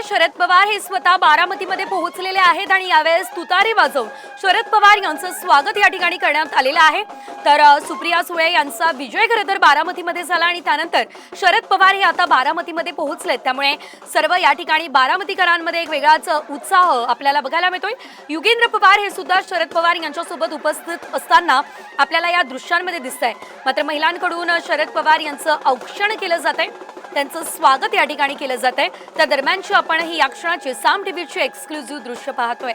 शरद पवार हे स्वतः बारामतीमध्ये पोहोचलेले आहेत आणि यावेळेस तुतारी वाजवून शरद पवार यांचं स्वागत या ठिकाणी करण्यात आलेलं आहे। तर सुप्रिया सुळे यांचा विजय खरं तर बारामतीमध्ये झाला आणि त्यानंतर शरद पवार हे आता बारामतीमध्ये पोहोचलेत, त्यामुळे सर्व या ठिकाणी बारामतीकरांमध्ये एक वेगळाच उत्साह आपल्याला बघायला मिळतोय। युगेंद्र पवार हे सुद्धा शरद पवार यांच्यासोबत उपस्थित असताना आपल्याला या दृश्यांमध्ये दिसतंय। मात्र महिलांकडून शरद पवार यांचं औक्षण केलं जातंय, त्यांचं स्वागत या ठिकाणी केलं जातंय। त्या दरम्यानची आपण ही या क्षणाची साम टीव्हीची एक्सक्लुझिव्ह दृश्य पाहतोय।